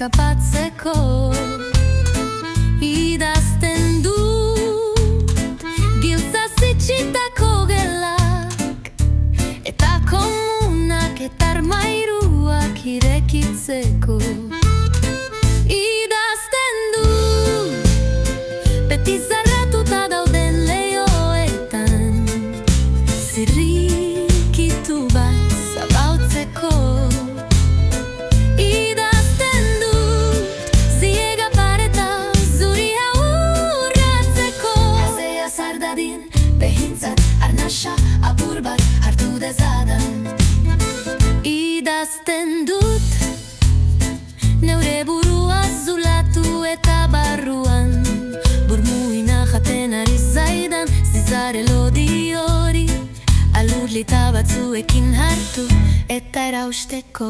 eskapatzeko idazten dut giltza zitsitako gelak eta komunak eta armairuak irekitzeko idazten dut beti zarratuta dauden lehioetan zirrikitu bat zabaltzeko idazten dut ziega pareta zuria urratzeko hazea zardadin behintzat arnasa apur bat hartu dezadan idazten dut neure burua zulatu eta barruan burmuina jaten ari zaidan zizare lodi hori alurlita batzuekin hartu eta erausteko